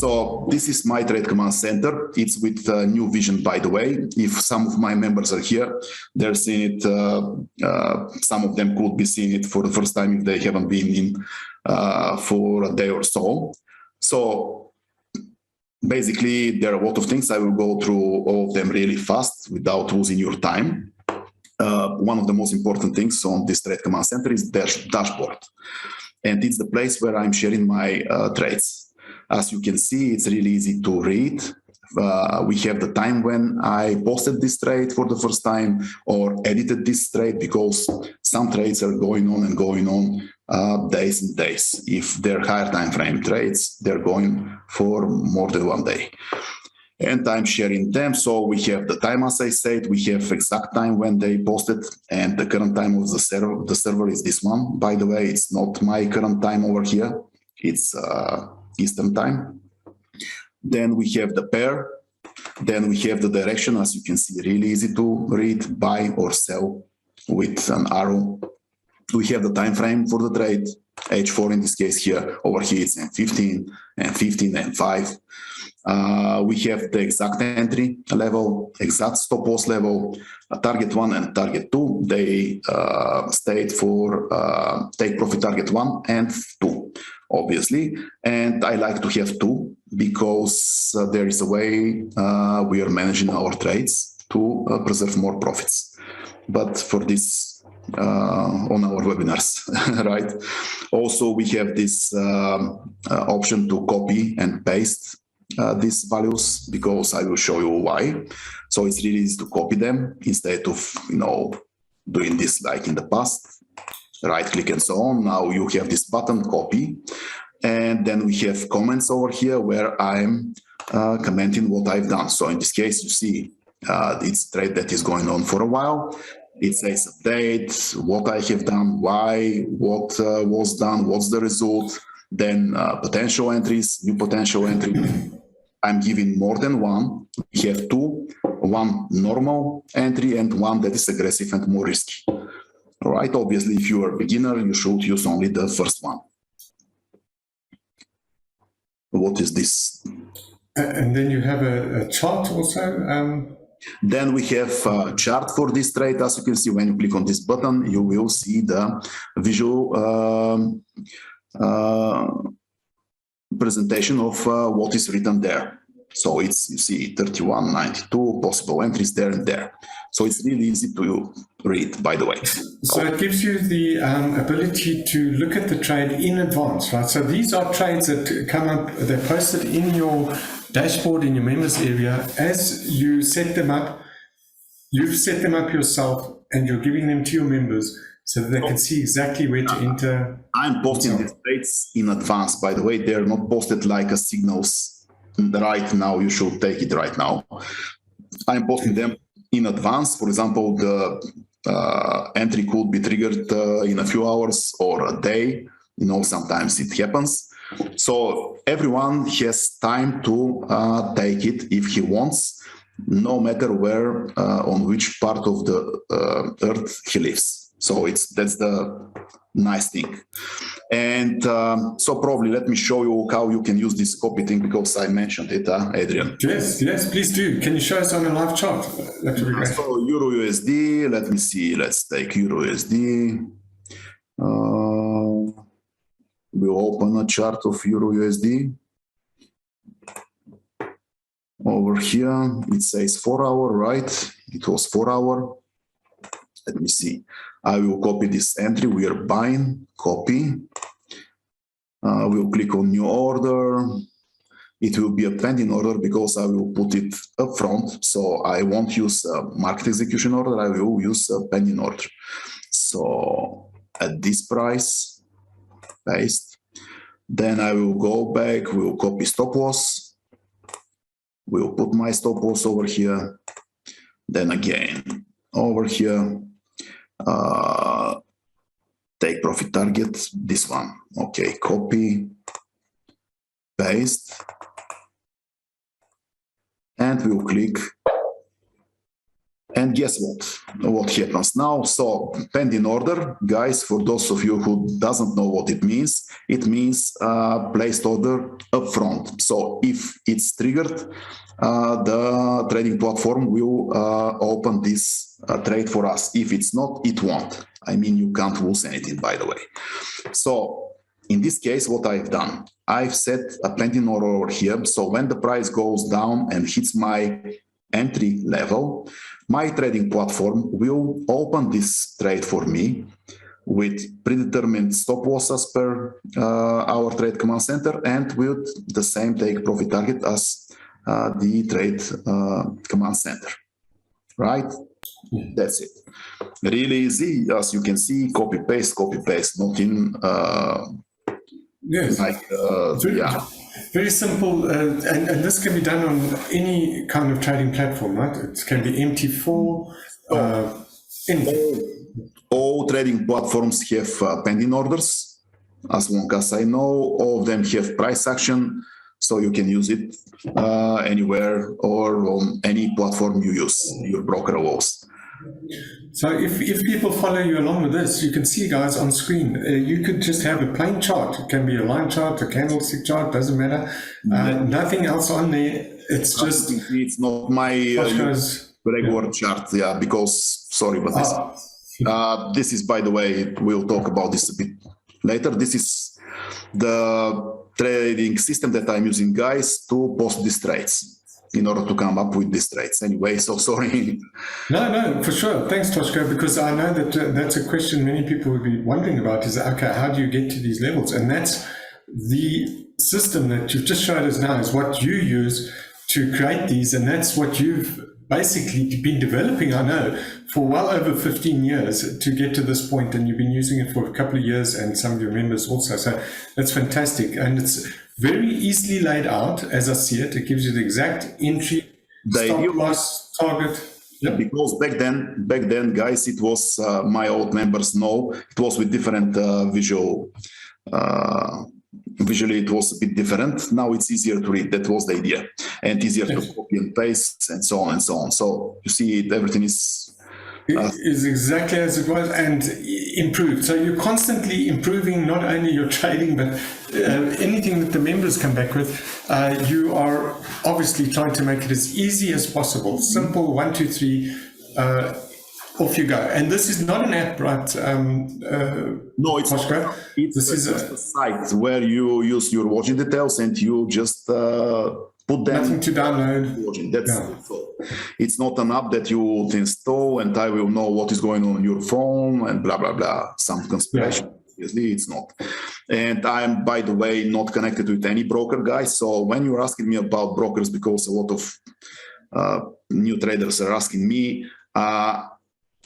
So this is my trade command center. It's with new vision, by the way. If some of my members are here, they're seeing it. Some of them could be seeing it for the first time if they haven't been in for a day or so. So basically, there are a lot of things. I will go through all of them really fast without losing your time. One of the most important things on this trade command center is dashboard. And it's the place where I'm sharing my trades. As you can see, it's really easy to read. We have the time when I posted this trade for the first time or edited this trade, because some trades are going on days and days. If they're higher time frame trades, they're going for more than 1 day. And I'm sharing them. So we have the time, as I said, we have exact time when they posted, and the current time of the server. The server is this one. By the way, it's not my current time over here. It's Eastern time. Then we have the pair. Then we have the direction, as you can see, really easy to read, buy or sell with an arrow. We have the time frame for the trade, H4 in this case here. Over here it's M15 and 15 and 5. We have the exact entry level, exact stop loss level, target 1 and target 2. They state for take profit target 1 and 2, obviously. And I like to have 2 because there is a way we are managing our trades to preserve more profits. But for this, on our webinars, right? Also, we have this option to copy and paste these values, because I will show you why. So it's really easy to copy them instead of, doing this like in the past. Right click and so on. Now you have this button, copy. And then we have comments over here where I'm commenting what I've done. So in this case, you see it's a trade that is going on for a while. It says update, what I have done, why, what was done, what's the result, then potential entries, new potential entry. I'm giving more than one. We have 2, one normal entry and one that is aggressive and more risky. All right, obviously, if you are a beginner, you should use only the first one. What is this? And then you have a chart also? Then we have a chart for this trade. As you can see, when you click on this button, you will see the visual presentation of what is written there. So it's, you see 3192 possible entries there and there. So it's really easy to read, by the way. So it gives you the ability to look at the trade in advance, right? So these are trades that come up, they're posted in your dashboard in your members area. As you set them up, you've set them up yourself and you're giving them to your members so that they can see exactly where to enter. I'm posting these trades in advance, by the way. They're not posted like a signals right now. You should take it right now. I'm posting them in advance. For example, the entry could be triggered in a few hours or a day. Sometimes it happens. So everyone has time to take it if he wants, no matter where, on which part of the earth he lives. So that's the nice thing. And so probably let me show you how you can use this copy thing, because I mentioned it, Adrian. Yes, please do. Can you show us on a live chart? That would be great. So Euro USD, let me see. Let's take Euro USD. We'll open a chart of Euro USD. Over here, it says 4 hour, right? It was 4 hour. Let me see. I will copy this entry. We are buying, copy. We'll click on new order. It will be a pending order because I will put it up front. So I won't use a market execution order. I will use a pending order. So at this price, paste. Then I will go back. We'll copy stop loss. We'll put my stop loss over here. Then again, over here. Take profit target, this one. Okay, copy, paste, and we'll click And guess what happens now? So pending order, guys, for those of you who doesn't know what it means placed order upfront. So if it's triggered, the trading platform will open this trade for us. If it's not, it won't. I mean, you can't lose anything, by the way. So in this case, what I've done, I've set a pending order over here. So when the price goes down and hits my entry level, my trading platform will open this trade for me with predetermined stop loss as per our trade command center, and with the same take profit target as the trade command center, right? That's it. Really easy, as you can see, copy paste, nothing yes. like, yeah. Very simple, and this can be done on any kind of trading platform, right? It can be MT4. All trading platforms have pending orders, as long as I know. All of them have price action, so you can use it anywhere or on any platform you use, your broker allows. So if people follow you along with this, you can see, guys, on screen, you could just have a plain chart. It can be a line chart, a candlestick chart, doesn't matter. Nothing else on there. It's just... It's not my regular chart, yeah, because, sorry about this. This is, by the way, we'll talk about this a bit later. This is the trading system that I'm using, guys, to post these trades, in order to come up with these trades. Anyway, so sorry. No, for sure. Thanks, Toshko, because I know that that's a question many people would be wondering about is, okay, how do you get to these levels? And that's the system that you've just showed us now is what you use to create these, and that's what you've basically been developing, I know, for well over 15 years to get to this point, and you've been using it for a couple of years, and some of your members also. So that's fantastic, and it's very easily laid out as I see it. It gives you the exact entry, stop loss, target. Yep. Because back then, guys, it was my old members know it was with different visual. Visually, it was a bit different. Now it's easier to read. That was the idea, and easier to copy and paste, and so on and so on. So you see, everything is exactly as it was and improved. So you're constantly improving not only your trading, but anything that the members come back with. You are obviously trying to make it as easy as possible. Simple, 1, 2, 3. Off you go. And this is not an app, right? No, it's Toshko? It's just a site where you use your watching details and you just put them. Nothing to download. That's all. It's not an app that you would install and I will know what is going on your phone and blah, blah, blah. Some conspiration. Obviously, it's not. And I'm, by the way, not connected with any broker, guys. So when you're asking me about brokers, because a lot of new traders are asking me,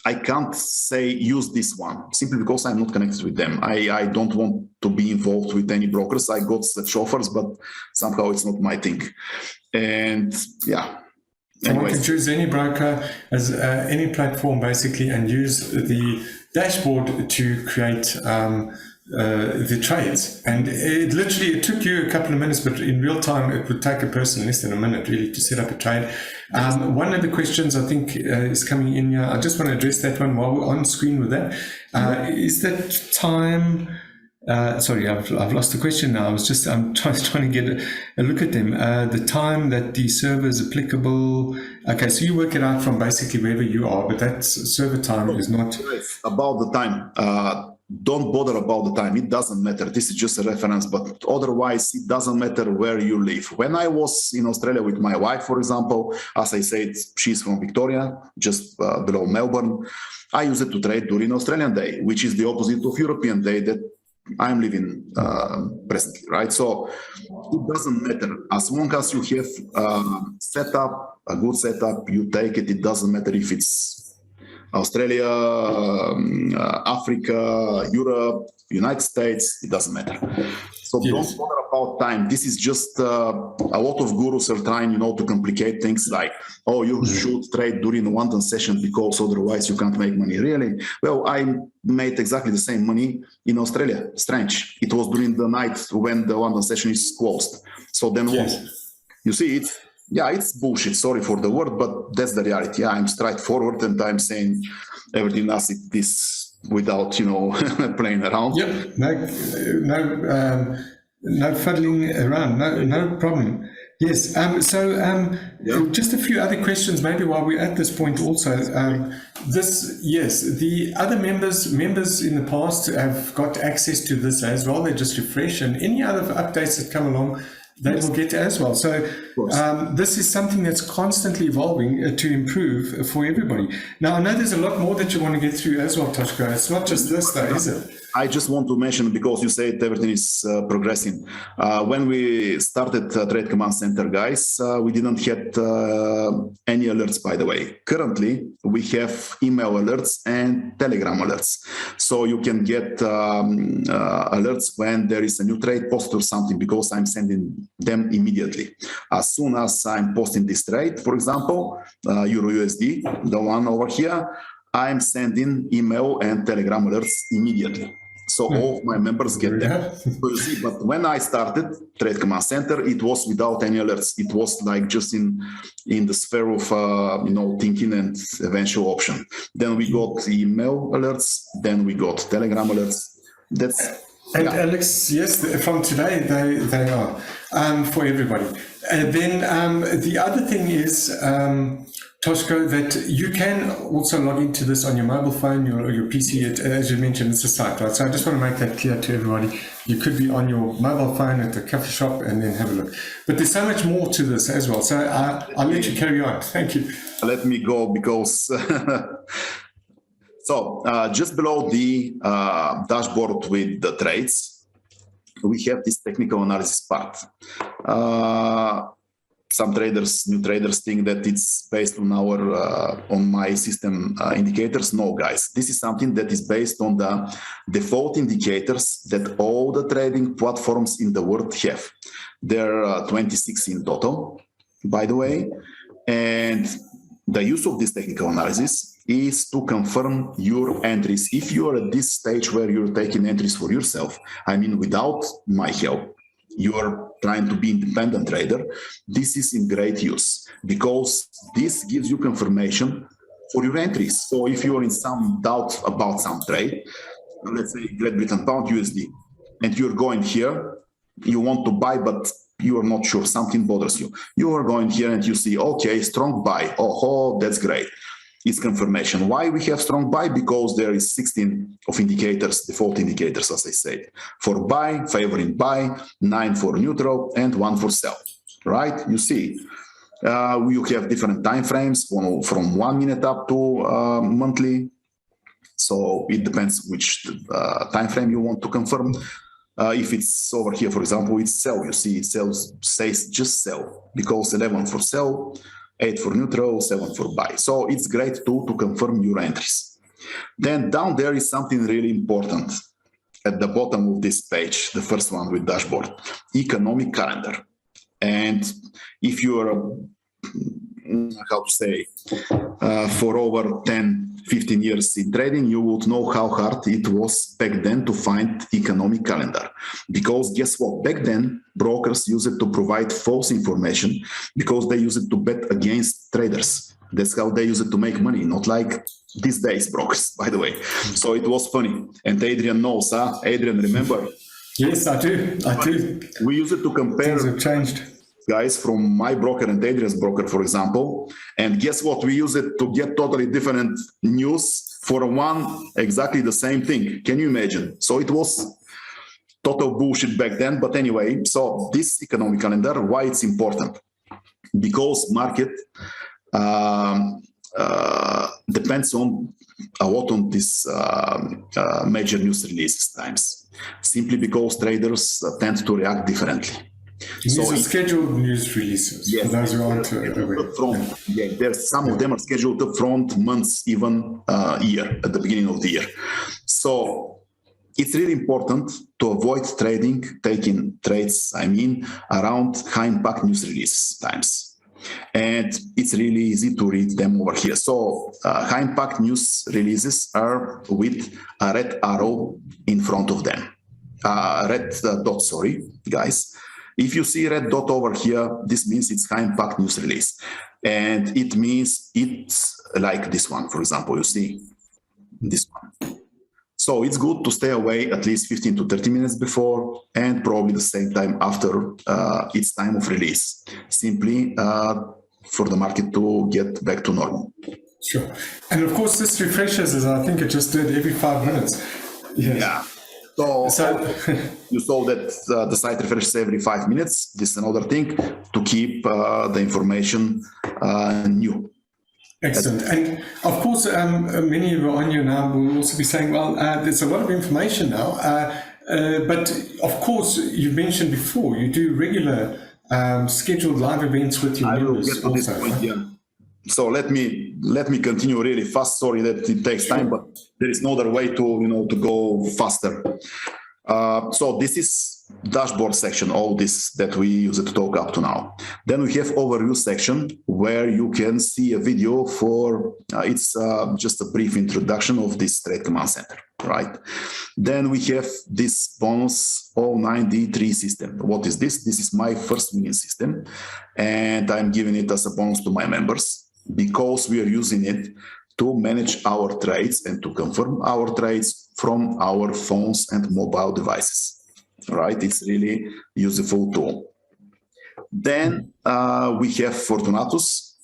I can't say use this one simply because I'm not connected with them. I don't want to be involved with any brokers. I got such offers, but somehow it's not my thing. And yeah. Someone can choose any broker as any platform basically and use the dashboard to create the trades. And it took you a couple of minutes, but in real time it would take a person less than a minute really to set up a trade. One of the questions I think is coming in here, I just want to address that one while we're on screen with that. Is that time... sorry, I've lost the question now. I'm trying to get a look at them. The time that the server is applicable. Okay, so you work it out from basically wherever you are, but that server time is not about the time. Don't bother about the time. It doesn't matter. This is just a reference, but otherwise it doesn't matter where you live. When I was in Australia with my wife, for example, as I said, she's from Victoria, just below Melbourne. I use it to trade during Australian day, which is the opposite of European day that I'm living presently, right? So it doesn't matter. As long as you have a good setup, you take it. It doesn't matter if it's Australia, Africa, Europe, United States, it doesn't matter. So don't bother about time. This is just a lot of gurus are trying, to complicate things like, oh, you should trade during the London session because otherwise you can't make money. Really? Well, I made exactly the same money in Australia. Strange. It was during the night when the London session is closed. So then you see, yeah, it's bullshit. Sorry for the word, but that's the reality. I'm straightforward, and I'm saying everything as it is without, you know, playing around. Yep. No fiddling around. No problem. Yes. Just a few other questions, maybe while we're at this point. Also, the other members in the past have got access to this as well. They just refresh, and any other updates that come along, they will get as well. So this is something that's constantly evolving to improve for everybody. Now, I know there's a lot more that you want to get through as well, Toshko. It's not just this, though, is it? I just want to mention, because you said everything is progressing. When we started Trade Command Center, guys, we didn't get any alerts, by the way. Currently, we have email alerts and Telegram alerts. So you can get alerts when there is a new trade posted or something, because I'm sending them immediately. As soon as I'm posting this trade, for example, Euro USD, the one over here, I'm sending email and Telegram alerts immediately. So all of my members get them. So you see, but when I started Trade Command Center, it was without any alerts. It was like just in the sphere of thinking and eventual option. Then we got email alerts. Then we got Telegram alerts. And Alex, yes, from today they are for everybody. And then the other thing is, Toshko, that you can also log into this on your mobile phone, your PC. As you mentioned, it's a site, right? So I just want to make that clear to everybody. You could be on your mobile phone at the coffee shop and then have a look. But there's so much more to this as well. So I'll let you carry on. Thank you. Let me go, because... So just below the dashboard with the trades, we have this technical analysis part. Some traders, new traders, think that it's based on on my system indicators. No, guys, this is something that is based on the default indicators that all the trading platforms in the world have. There are 26 in total, by the way, and the use of this technical analysis is to confirm your entries. If you are at this stage where you're taking entries for yourself, I mean, without my help, you are trying to be independent trader, this is in great use, because this gives you confirmation for your entries. So if you're in some doubt about some trade, let's say Great Britain Pound USD, and you're going here, you want to buy, but you are not sure, something bothers you. You are going here and you see, okay, strong buy. Oh, that's great. It's confirmation. Why we have strong buy? Because there is 16 of indicators, default indicators, as I said. For buy, favoring buy, 9 for neutral, and 1 for sell. Right? You see, you have different time frames from 1 minute up to monthly. So it depends which time frame you want to confirm. If it's over here, for example, it's sell. You see, it says just sell, because 11 for sell, 8 for neutral, 7 for buy. So it's great tool to confirm your entries. Then down there is something really important at the bottom of this page, the first one with dashboard, economic calendar. And if you are, how to say, for over 10, 15 years in trading, you would know how hard it was back then to find economic calendar. Because guess what? Back then, brokers used it to provide false information, because they use it to bet against traders. That's how they use it to make money, not like these days brokers, by the way. So it was funny. And Adrian knows, huh? Adrian, remember? Yes, I do. We use it to compare. Things have changed. Guys from my broker and Adrian's broker, for example. And guess what? We use it to get totally different news for one exactly the same thing. Can you imagine? So it was total bullshit back then. But anyway, so this economic calendar, why it's important? Because market depends on a lot on this major news releases times, simply because traders tend to react differently. These are scheduled news releases, yes, for those who aren't aware. Yeah, there's some of them are scheduled up front, months, even year, at the beginning of the year. So it's really important to avoid taking trades, around high impact news release times. And it's really easy to read them over here. So high impact news releases are with a red arrow in front of them. Red dot, sorry, guys. If you see red dot over here, this means it's high impact news release. And it means it's like this one, for example, you see this one. So it's good to stay away at least 15 to 30 minutes before, and probably the same time after its time of release, simply for the market to get back to normal. Sure. And of course, this refreshes, as I think it just did, every 5 minutes. Yes. Yeah. So you saw that the site refreshes every 5 minutes. This is another thing to keep the information new. Excellent. And of course, many of you on you now will also be saying, well, there's a lot of information now. But of course, you mentioned before, you do regular scheduled live events with your members. I will get to this point, yeah. So let me continue really fast. Sorry that it takes time, but there is no other way to go faster. So this is dashboard section, all this that we use to talk up to now. Then we have overview section where you can see a video for it's just a brief introduction of this trade command center, right? Then we have this bonus 09D3 system. What is this? This is my first winning system, and I'm giving it as a bonus to my members because we are using it to manage our trades and to confirm our trades from our phones and mobile devices. Right, it's really useful tool. Then we have Fortunatus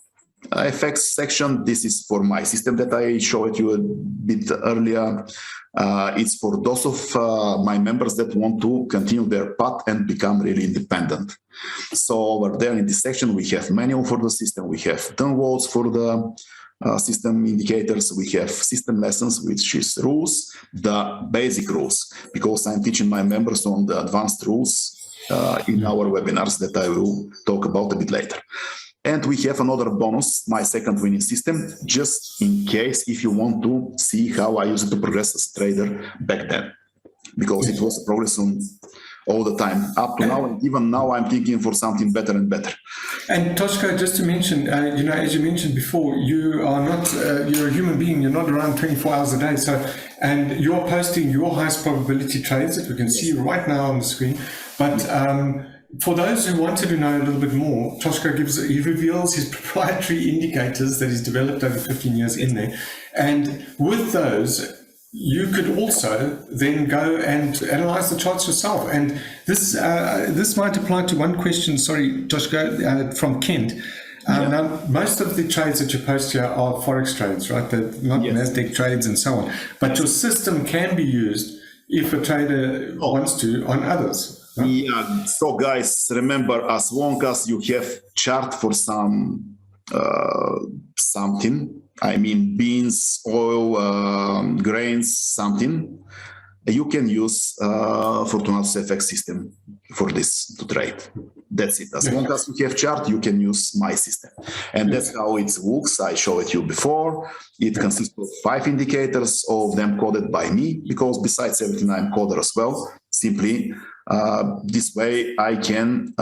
FX section. This is for my system that I showed you a bit earlier. It's for those of my members that want to continue their path and become really independent. So over there in this section, we have manual for the system. We have downloads for the system indicators. We have system lessons, which is rules, the basic rules, because I'm teaching my members on the advanced rules in our webinars that I will talk about a bit later. And we have another bonus, my second winning system, just in case if you want to see how I used to progress as a trader back then, because it was a progress on all the time up to now, and even now I'm thinking for something better and better. And Toshko, just to mention, as you mentioned before, you are not, you're a human being, you're not around 24 hours a day. So, and you're posting your highest probability trades that we can see right now on the screen. But for those who wanted to know a little bit more, Toshko he reveals his proprietary indicators that he's developed over 15 years in there. And with those, you could also then go and analyze the charts yourself. And this might apply to one question, sorry, Toshko, from Kent. Now, most of the trades that you post here are Forex trades, right? They're not NASDAQ trades and so on. But your system can be used if a trader wants to on others. Right? Yeah, so guys, remember, as long as you have chart for some something, I mean beans, oil, grains, something, you can use Fortunatus FX system for this to trade. That's it. As long as you have chart, you can use my system. And that's how it works. I showed you before. It consists of 5 indicators, all of them coded by me, because besides everything, I'm coder as well. Simply this way I can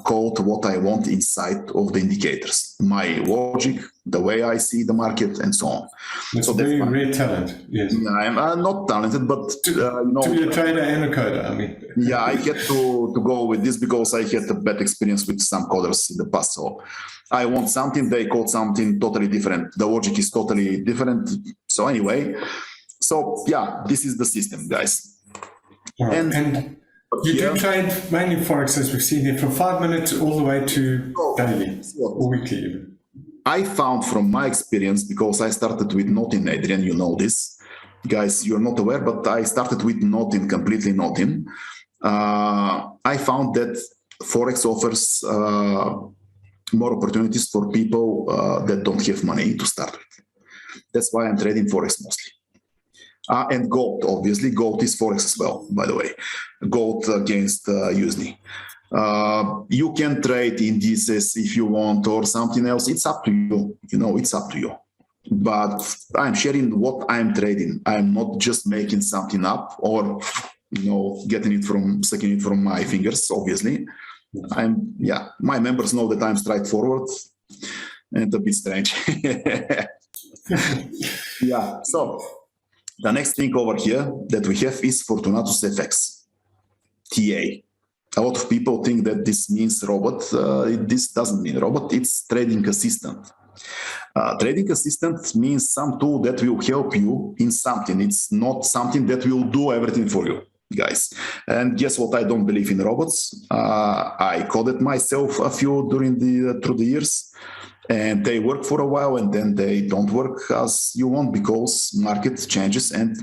code what I want inside of the indicators, my logic, the way I see the market, and so on. It's a very rare talent. Yes, I'm not talented, but to be a trader and a coder. I mean, yeah, I get to go with this because I had a bad experience with some coders in the past. So I want something, they code something totally different. The logic is totally different. So anyway, so yeah, this is the system, guys. Right. And you do trade mainly Forex, as we've seen here, from 5 minutes all the way to daily or weekly even. I found from my experience, because I started with Notin, Adrian, you know this. Guys, you're not aware, but I started with Notin, completely Notin. I found that Forex offers more opportunities for people that don't have money to start with. That's why I'm trading Forex mostly. And gold, obviously. Gold is Forex as well, by the way. Gold against USD. You can trade indices if you want or something else. It's up to you. It's up to you. But I'm sharing what I'm trading. I'm not just making something up or, sucking it from my fingers, obviously. My members know that I'm straightforward and a bit strange. Yeah, so the next thing over here that we have is Fortunatus FX, TA. a lot of people think that this means robot. This doesn't mean robot, it's trading assistant. Trading assistant means some tool that will help you in something. It's not something that will do everything for you, guys. And guess what? I don't believe in robots. I coded myself a few through the years, and they work for a while, and then they don't work as you want because market changes, and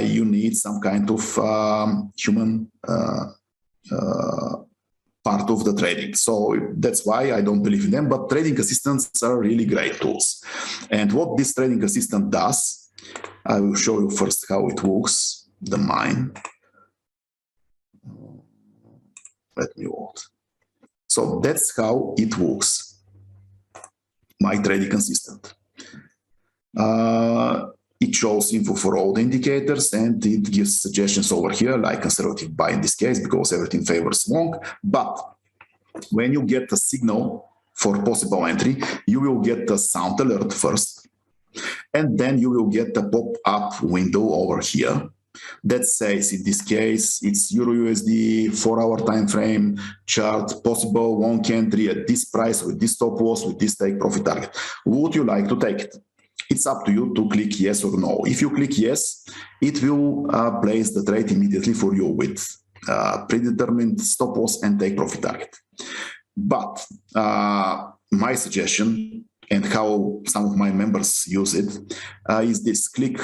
you need some kind of human part of the trading. So that's why I don't believe in them, but trading assistants are really great tools. And what this trading assistant does, I will show you first how it works, the mine. Let me hold. So that's how it works, my trading assistant. It shows info for all the indicators, and it gives suggestions over here, like conservative buy in this case, because everything favors long. But when you get a signal for possible entry, you will get a sound alert first, and then you will get a pop-up window over here that says, in this case, it's Euro USD 4-hour time frame chart, possible long entry at this price with this stop loss, with this take profit target. Would you like to take it? It's up to you to click yes or no. If you click yes, it will place the trade immediately for you with predetermined stop loss and take profit target. But my suggestion, and how some of my members use it, is this: click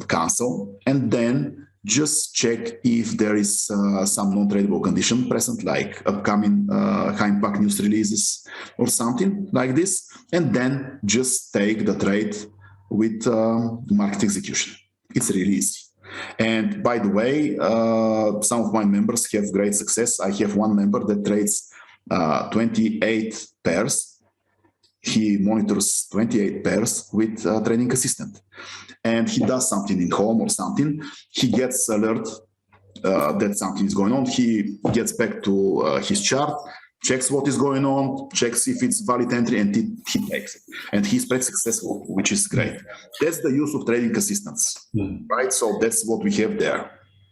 cancel, and then just check if there is some non-tradable condition present, like upcoming high impact news releases or something like this, and then just take the trade with market execution. It's really easy. And by the way, some of my members have great success. I have one member that trades 28 pairs. He monitors 28 pairs with a trading assistant, and he does something in home or something. He gets alert that something is going on. He gets back to his chart, checks what is going on, checks if it's valid entry, and he takes it. And he's pretty successful, which is great. That's the use of trading assistants, right? So that's what we have there.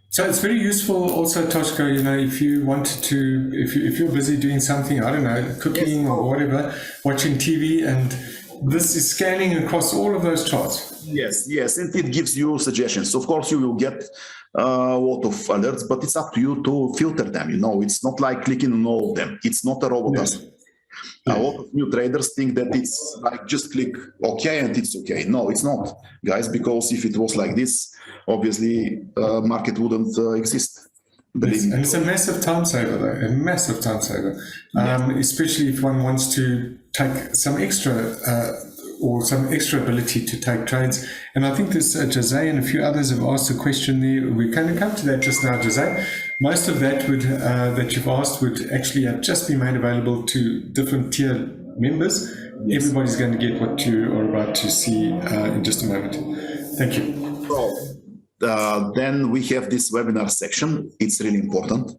So it's very useful also, Toshko, you know, if you wanted to, if you're busy doing something, I don't know, cooking or whatever, watching TV, and this is scanning across all of those charts. Yes, and it gives you suggestions. Of course, you will get a lot of alerts, but it's up to you to filter them. You know, it's not like clicking on all of them. It's not a robot. Yes. A lot of new traders think that it's like just click OK and it's OK. No, it's not, guys, because if it was like this, obviously market wouldn't exist. Yes. And it's a massive time saver, though, a massive time saver, especially if one wants to take some extra or some extra ability to take trades. And I think this Jose and a few others have asked a question there. We're going to come to that just now, Jose. Most of that would that you've asked would actually have just been made available to different tier members. Yes. Everybody's going to get what you are about to see in just a moment. Thank you. So, then we have this webinar section. It's really important.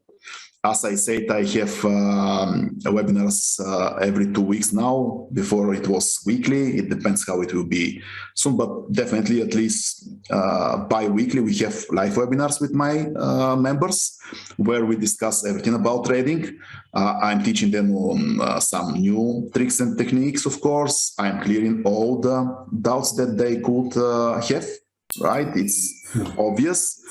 As I said, I have webinars every 2 weeks now. Before it was weekly. It depends how it will be soon, but definitely at least bi-weekly we have live webinars with my members where we discuss everything about trading. I'm teaching them on some new tricks and techniques, of course. I'm clearing all the doubts that they could have. Right? It's obvious,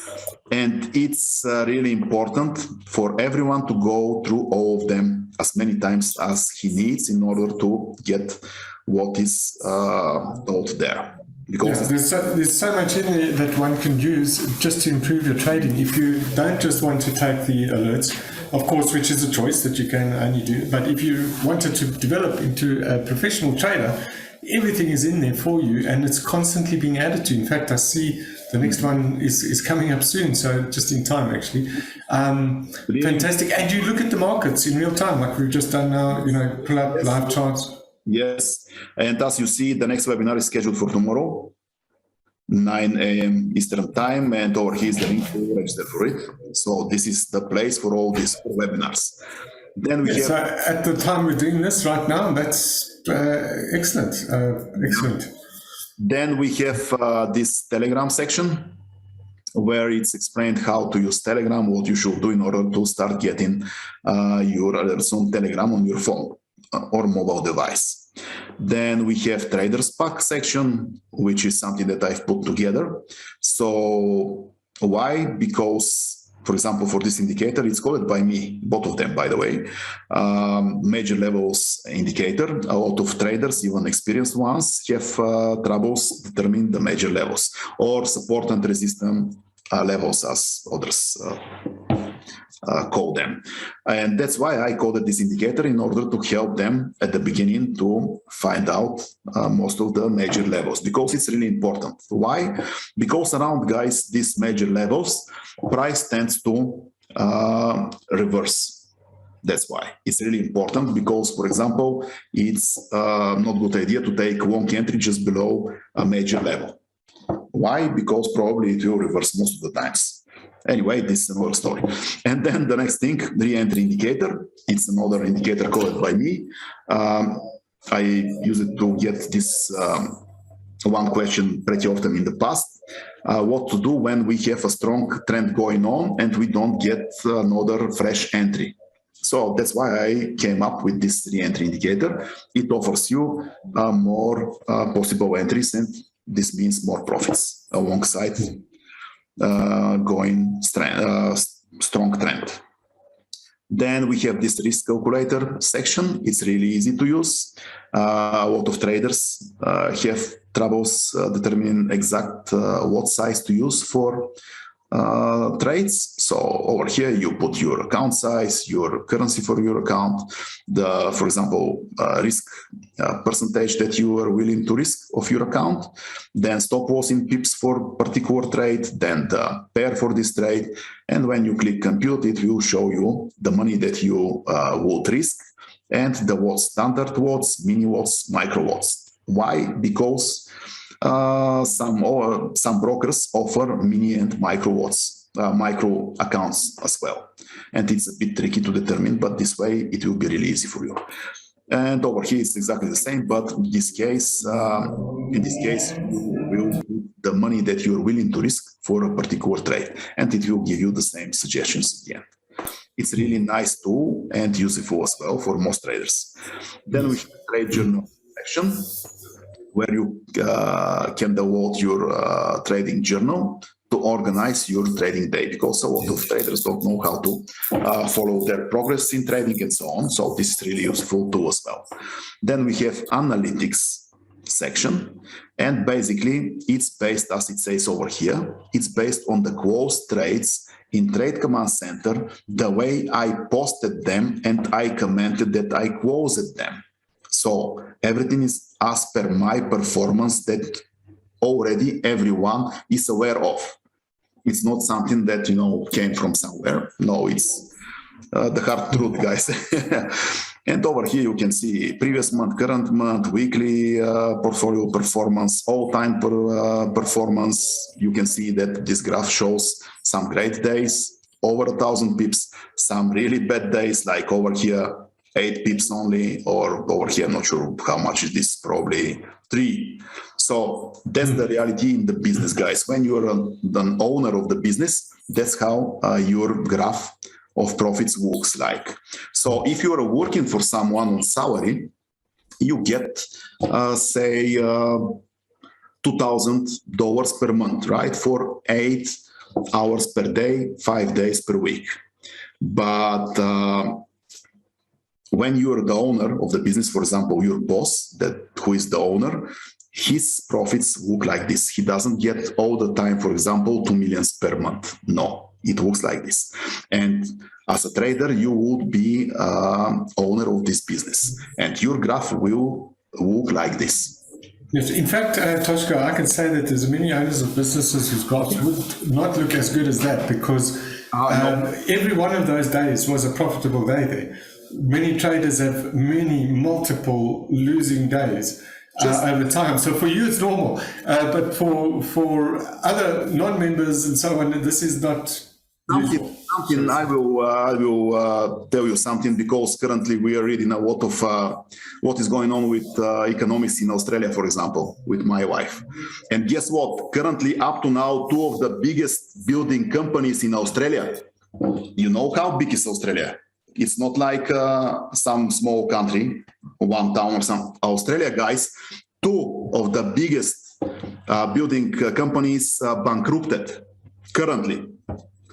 and it's really important for everyone to go through all of them as many times as he needs in order to get what is told there. Because there's so much in there that one can use just to improve your trading. If you don't just want to take the alerts, of course, which is a choice that you can only do, but if you wanted to develop into a professional trader, everything is in there for you, and it's constantly being added to. In fact, I see the next one is coming up soon, so just in time, actually. Fantastic. And you look at the markets in real time, like we've just done now, you know, pull up live charts. Yes. And as you see, the next webinar is scheduled for tomorrow, 9 a.m. Eastern time, and over here is the link to register for it. So this is the place for all these webinars. Then we so at the time we're doing this right now, that's excellent. Excellent. Then we have this Telegram section where it's explained how to use Telegram, what you should do in order to start getting your alerts on Telegram on your phone or mobile device. Then we have Traders Pack section, which is something that I've put together. So why? Because, for example, for this indicator, it's called by me, both of them, by the way, major levels indicator. A lot of traders, even experienced ones, have troubles determining the major levels or support and resistance levels, as others call them. And that's why I called it this indicator, in order to help them at the beginning to find out most of the major levels, because it's really important. Why? Because around, guys, these major levels, price tends to reverse. That's why it's really important, because, for example, it's not a good idea to take long entry just below a major level. Why? Because probably it will reverse most of the times. Anyway, this is another story. And then the next thing, re-entry indicator. It's another indicator called by me. I use it to get this one question pretty often in the past. What to do when we have a strong trend going on and we don't get another fresh entry. So that's why I came up with this re-entry indicator. It offers you more possible entries, and this means more profits alongside going strong trend. Then we have this risk calculator section. It's really easy to use. A lot of traders have troubles determining exact what size to use for trades. So over here you put your account size, your currency for your account, the, for example, risk percentage that you are willing to risk of your account, then stop loss in pips for particular trade, then the pair for this trade, and when you click compute, it will show you the money that you would risk and the watts, standard watts, mini watts, micro watts. Why? Because some brokers offer mini and micro watts, micro accounts as well, and it's a bit tricky to determine, but this way it will be really easy for you. And over here it's exactly the same, but in this case, you will put the money that you're willing to risk for a particular trade, and it will give you the same suggestions at the end. It's really nice tool and useful as well for most traders. Then we have trade journal section, where you can download your trading journal to organize your trading day, because a lot of traders don't know how to follow their progress in trading and so on. So this is really useful too as well. Then we have analytics section, and basically it's based, as it says over here, it's based on the closed trades in Trade Command Center, the way I posted them and I commented that I closed them. So everything is as per my performance that already everyone is aware of. It's not something that, came from somewhere. No, it's the hard truth, guys. And over here you can see previous month, current month, weekly portfolio performance, all-time performance. You can see that this graph shows some great days, over 1,000 pips, some really bad days, like over here, 8 pips only, or over here, not sure how much is this, probably 3. So that's the reality in the business, guys. When you're an owner of the business, that's how your graph of profits looks like. So if you're working for someone on salary, you get, say, $2,000 per month, right? For 8 hours per day, 5 days per week. But when you're the owner of the business, for example, your boss, who is the owner, his profits look like this. He doesn't get all the time, for example, 2 million per month. No, it looks like this. And as a trader, you would be owner of this business, and your graph will look like this. Yes, in fact, Toshko, I can say that there's many owners of businesses whose graphs would not look as good as that, because every one of those days was a profitable day there. Many traders have multiple losing days over time. So for you, it's normal. But for other non-members and so on, this is not usual. something. I will tell you something, because currently we are reading a lot of what is going on with economics in Australia, for example, with my wife. And guess what? Currently, up to now, two of the biggest building companies in Australia. You know how big is Australia? It's not like some small country, one town or some. Australia, guys, two of the biggest building companies bankrupted currently.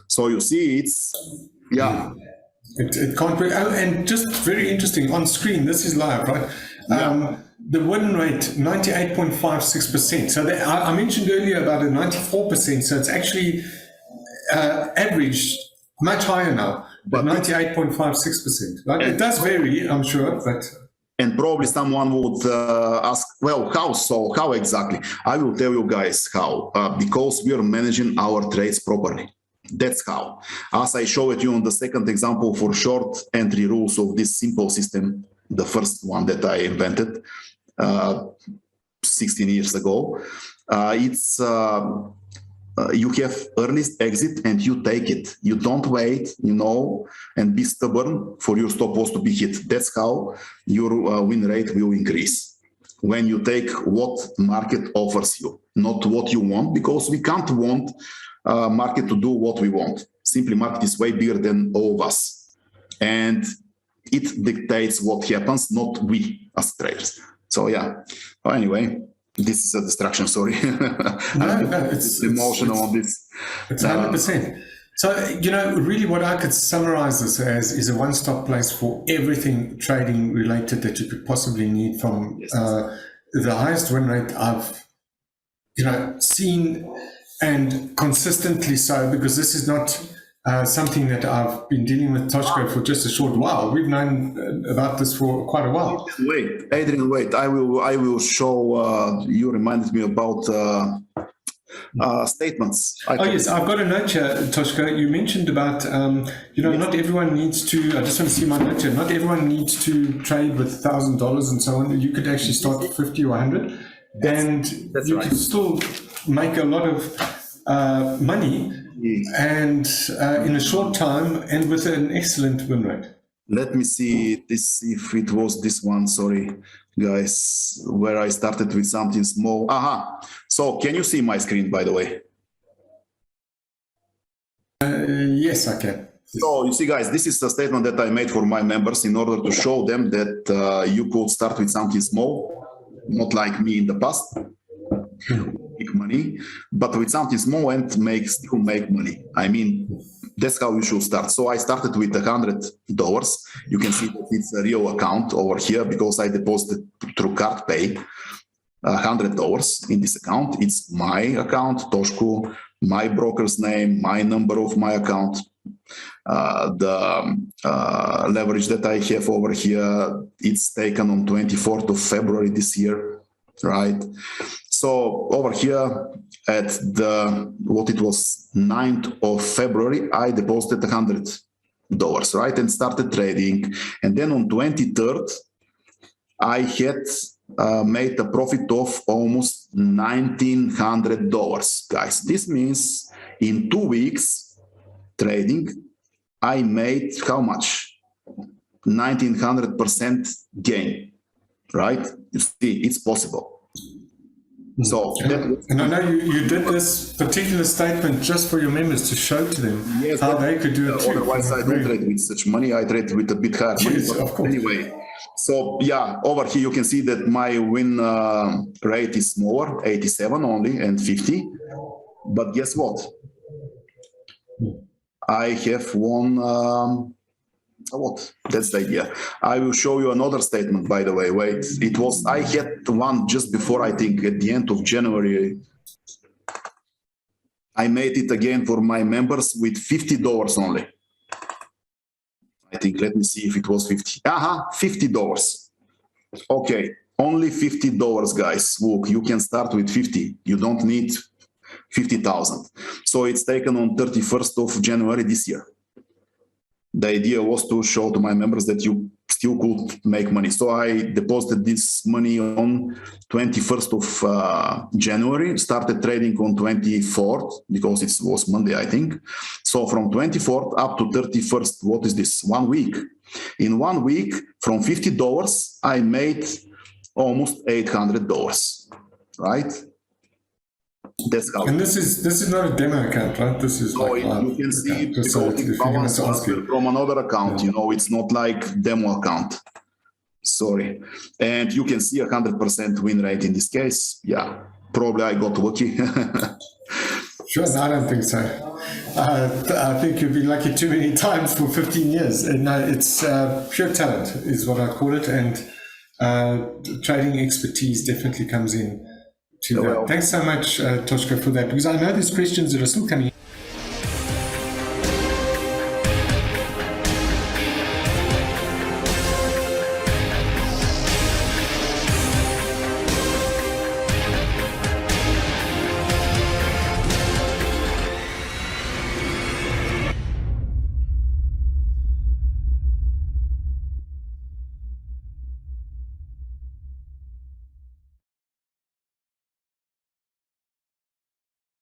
So you see, it's, yeah. It can't be. Oh, and just very interesting, on screen, this is live, right? The win rate, 98.56%. So I mentioned earlier about a 94%, so it's actually averaged much higher now, but 98.56%. Right? It does vary, I'm sure, but... And probably someone would ask, well, how so? How exactly? I will tell you guys how. Because we are managing our trades properly. That's how. As I showed you on the second example for short entry rules of this simple system, the first one that I invented 16 years ago, it's you have early exit and you take it. You don't wait, you know, and be stubborn for your stop loss to be hit. That's how your win rate will increase. When you take what market offers you, not what you want, because we can't want market to do what we want. Simply, market is way bigger than all of us. And it dictates what happens, not we as traders. So yeah, well, anyway, this is a distraction, sorry. No, it's emotional on this. It's 100%. So, you know, really what I could summarize this as is a one-stop place for everything trading related that you could possibly need, from the highest win rate I've, you know, seen, and consistently so, because this is not something that I've been dealing with Toshko for just a short while. We've known about this for quite a while. Wait, Adrian, wait. I will show. You reminded me about statements. Yes, I've got a note here, Toshko. You mentioned about, you know, not everyone needs to. I just want to see my note here. Not everyone needs to trade with $1,000 and so on. You could actually start with 50 or 100, and you could still make a lot of money. And in a short time, and with an excellent win rate. Let me see this, if it was this one, sorry guys, where I started with something small. Aha, so can you see my screen, by the way? Yes, I can. So you see, guys, this is a statement that I made for my members in order to show them that you could start with something small, not like me in the past. Make money, but with something small and still make money. I mean, that's how you should start. So I started with $100. You can see that it's a real account over here, because I deposited through card pay $100 in this account. It's my account, Toshko, my broker's name, my number of my account, the leverage that I have over here. It's taken on 24th of February this year, right? So over here at what it was 9th of February, I deposited $100, right? And started trading. And then on 23rd, I had made a profit of almost $1,900, guys. This means in 2 weeks trading, I made how much? 1,900% gain, right? You see, it's possible. So and I know you did this particular statement just for your members to show to them how they could do it too. Otherwise, I don't trade with such money. I trade with a bit higher money. Yes, of course. Anyway, so yeah, over here you can see that my win rate is smaller, 87 only and 50. But guess what? I have won. What? That's the idea. I will show you another statement, by the way. Wait, it was, I had one just before, I think at the end of January. I made it again for my members with $50 only. I think, let me see if it was 50. $50. Okay, only $50, guys. Look, you can start with 50. You don't need 50,000. So it's taken on 31st of January this year. The idea was to show to my members that you still could make money. So I deposited this money on 21st of January, started trading on 24th because it was Monday, I think. So from 24th up to 31st, what is this? 1 week. In 1 week, from $50, I made almost $800, right? That's how. And this is not a demo account, right? This is So like you can see account. because So it if you're going to ask you. from another account, you know, it's not like demo account. Sorry. And you can see 100% win rate in this case. Yeah, probably I got lucky. Sure, no, I don't think so. I think you've been lucky too many times for 15 years. And no, it's pure talent is what I call it. And trading expertise definitely comes in to that. Well, thanks so much, Toshko, for that, because I know there's questions that are still coming